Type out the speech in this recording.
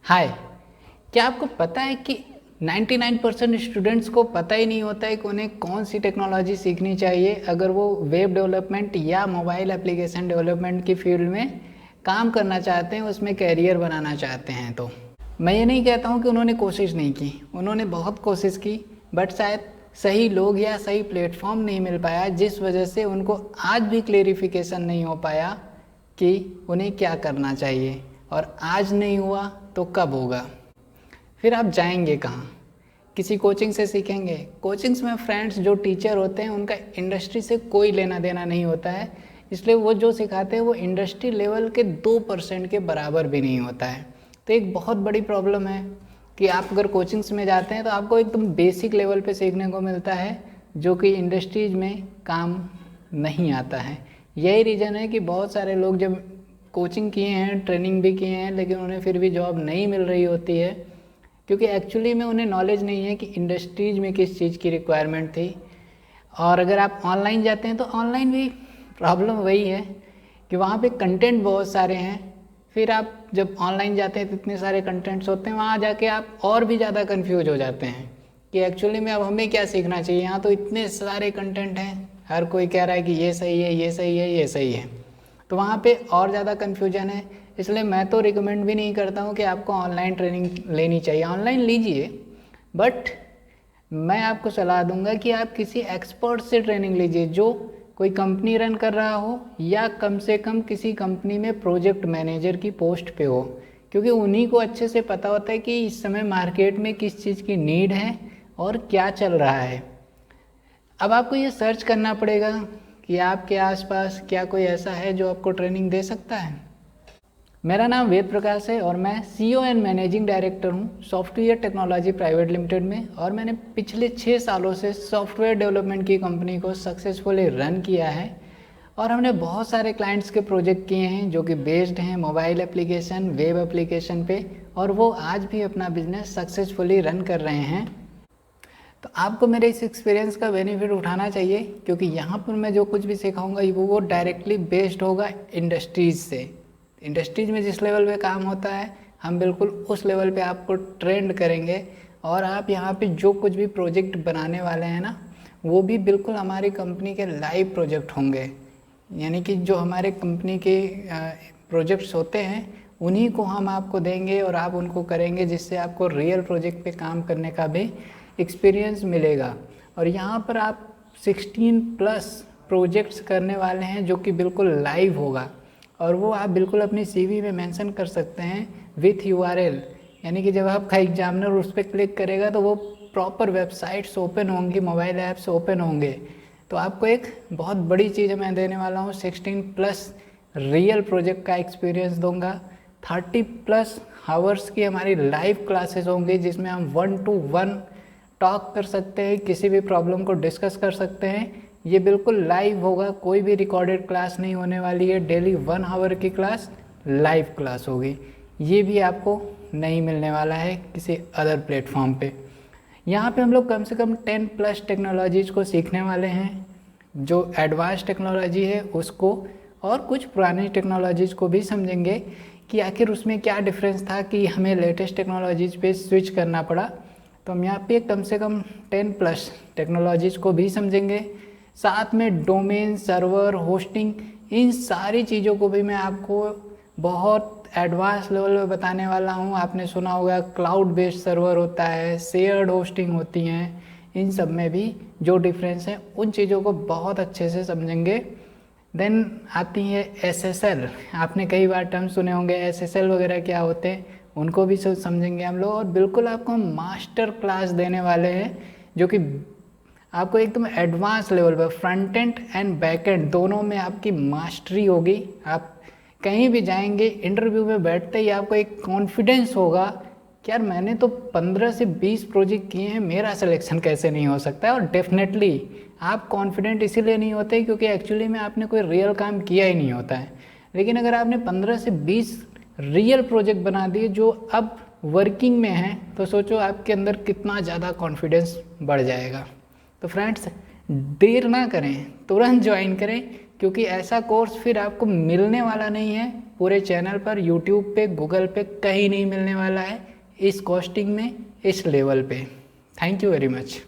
हाय, क्या आपको पता है कि 99% स्टूडेंट्स को पता ही नहीं होता है कि उन्हें कौन सी टेक्नोलॉजी सीखनी चाहिए अगर वो वेब डेवलपमेंट या मोबाइल एप्लीकेशन डेवलपमेंट की फील्ड में काम करना चाहते हैं, उसमें कैरियर बनाना चाहते हैं। तो मैं ये नहीं कहता हूँ कि उन्होंने कोशिश नहीं की, उन्होंने बहुत कोशिश की, बट शायद सही लोग या सही प्लेटफॉर्म नहीं मिल पाया, जिस वजह से उनको आज भी क्लेरिफिकेशन नहीं हो पाया कि उन्हें क्या करना चाहिए। और आज नहीं हुआ तो कब होगा? फिर आप जाएंगे कहाँ? किसी कोचिंग से सीखेंगे? कोचिंग्स में फ्रेंड्स जो टीचर होते हैं उनका इंडस्ट्री से कोई लेना देना नहीं होता है, इसलिए वो जो सिखाते हैं वो इंडस्ट्री लेवल के 2% के बराबर भी नहीं होता है। तो एक बहुत बड़ी प्रॉब्लम है कि आप अगर कोचिंग्स में जाते हैं तो आपको एकदम बेसिक लेवल पे सीखने को मिलता है जो कि इंडस्ट्रीज में काम नहीं आता है। यही रीज़न है कि बहुत सारे लोग जब कोचिंग किए हैं, ट्रेनिंग भी किए हैं, लेकिन उन्हें फिर भी जॉब नहीं मिल रही होती है, क्योंकि एक्चुअली में उन्हें नॉलेज नहीं है कि इंडस्ट्रीज में किस चीज़ की रिक्वायरमेंट थी। और अगर आप ऑनलाइन जाते हैं तो ऑनलाइन भी प्रॉब्लम वही है कि वहाँ पे कंटेंट बहुत सारे हैं। फिर आप जब ऑनलाइन जाते हैं तो इतने सारे कंटेंट्स होते हैं, वहाँ जाके आप और भी ज़्यादा कंफ्यूज हो जाते हैं कि एक्चुअली में अब हमें क्या सीखना चाहिए। यहाँ तो इतने सारे कंटेंट हैं, हर कोई कह रहा है कि ये सही है, ये सही है, ये सही है, तो वहाँ पे और ज़्यादा कन्फ्यूजन है। इसलिए मैं तो रिकमेंड भी नहीं करता हूँ कि आपको ऑनलाइन ट्रेनिंग लेनी चाहिए। ऑनलाइन लीजिए, बट मैं आपको सलाह दूंगा कि आप किसी एक्सपर्ट से ट्रेनिंग लीजिए जो कोई कंपनी रन कर रहा हो या कम से कम किसी कंपनी में प्रोजेक्ट मैनेजर की पोस्ट पे हो, क्योंकि उन्हीं को अच्छे से पता होता है कि इस समय मार्केट में किस चीज़ की नीड है और क्या चल रहा है। अब आपको ये सर्च करना पड़ेगा कि आपके आसपास क्या कोई ऐसा है जो आपको ट्रेनिंग दे सकता है। मेरा नाम वेद प्रकाश है और मैं सीईओ एंड मैनेजिंग डायरेक्टर हूँ सॉफ्टवेयर टेक्नोलॉजी प्राइवेट लिमिटेड में, और मैंने पिछले 6 सालों से सॉफ्टवेयर डेवलपमेंट की कंपनी को सक्सेसफुली रन किया है। और हमने बहुत सारे क्लाइंट्स के प्रोजेक्ट किए हैं जो कि बेस्ड हैं मोबाइल एप्लीकेशन, वेब एप्लीकेशन पे, और वो आज भी अपना बिजनेस सक्सेसफुली रन कर रहे हैं। तो आपको मेरे इस एक्सपीरियंस का बेनिफिट उठाना चाहिए, क्योंकि यहाँ पर मैं जो कुछ भी सिखाऊंगा वो डायरेक्टली बेस्ड होगा इंडस्ट्रीज़ से। इंडस्ट्रीज में जिस लेवल पे काम होता है हम बिल्कुल उस लेवल पे आपको ट्रेंड करेंगे, और आप यहाँ पे जो कुछ भी प्रोजेक्ट बनाने वाले हैं ना, वो भी बिल्कुल हमारी कंपनी के लाइव प्रोजेक्ट होंगे। यानी कि जो हमारे कंपनी के प्रोजेक्ट्स होते हैं उन्हीं को हम आपको देंगे और आप उनको करेंगे, जिससे आपको रियल प्रोजेक्ट पे काम करने का भी एक्सपीरियंस मिलेगा। और यहाँ पर आप 16+ प्रोजेक्ट्स करने वाले हैं जो कि बिल्कुल लाइव होगा, और वो आप बिल्कुल अपनी सीवी में मेंशन कर सकते हैं विथ यूआरएल। यानी कि जब आपका एग्जामिनर उस पर क्लिक करेगा तो वो प्रॉपर वेबसाइट्स ओपन होंगी, मोबाइल ऐप्स ओपन होंगे। तो आपको एक बहुत बड़ी चीज़ मैं देने वाला हूँ, 16+ रियल प्रोजेक्ट का एक्सपीरियंस दूंगा। 30+ आवर्स की हमारी लाइव क्लासेस होंगी जिसमें हम 1-to-1 टॉक कर सकते हैं, किसी भी प्रॉब्लम को डिस्कस कर सकते हैं। ये बिल्कुल लाइव होगा, कोई भी रिकॉर्डेड क्लास नहीं होने वाली है। डेली 1 आवर की क्लास लाइव क्लास होगी। ये भी आपको नहीं मिलने वाला है किसी अदर प्लेटफॉर्म पे। यहाँ पे हम लोग कम से कम 10+ टेक्नोलॉजीज़ को सीखने वाले हैं, जो एडवांस टेक्नोलॉजी है उसको, और कुछ पुरानी टेक्नोलॉजीज़ को भी समझेंगे कि आखिर उसमें क्या डिफरेंस था कि हमें लेटेस्ट टेक्नोलॉजीज़ पे स्विच करना पड़ा। तो हम यहाँ पे कम से कम 10+ टेक्नोलॉजीज़ को भी समझेंगे, साथ में डोमेन, सर्वर, होस्टिंग, इन सारी चीज़ों को भी मैं आपको बहुत एडवांस लेवल पे बताने वाला हूँ। आपने सुना होगा क्लाउड बेस्ड सर्वर होता है, शेयर्ड होस्टिंग होती हैं, इन सब में भी जो डिफरेंस है उन चीज़ों को बहुत अच्छे से समझेंगे। देन आती है SSL। आपने कई बार टर्म सुने होंगे, SSL वगैरह क्या होते हैं, उनको भी समझेंगे हम लोग। और बिल्कुल आपको मास्टर क्लास देने वाले हैं जो कि आपको एकदम एडवांस लेवल पर front end and back and दोनों में आपकी मास्टरी होगी। आप कहीं भी जाएंगे, इंटरव्यू में बैठते ही आपको एक कॉन्फिडेंस होगा कि यार मैंने तो 15 से 20 प्रोजेक्ट किए हैं, मेरा सिलेक्शन कैसे नहीं हो सकता है। और डेफिनेटली आप कॉन्फिडेंट इसीलिए नहीं होते क्योंकि एक्चुअली में आपने कोई रियल काम किया ही नहीं होता है। लेकिन अगर आपने 15 से 20 रियल प्रोजेक्ट बना दिए जो अब वर्किंग में हैं, तो सोचो आपके अंदर कितना ज़्यादा कॉन्फिडेंस बढ़ जाएगा। तो फ्रेंड्स, देर ना करें, तुरंत ज्वाइन करें, क्योंकि ऐसा कोर्स फिर आपको मिलने वाला नहीं है पूरे चैनल पर, यूट्यूब पे, गूगल पे कहीं नहीं मिलने वाला है इस कॉस्टिंग में, इस लेवल पे। Thank you very much.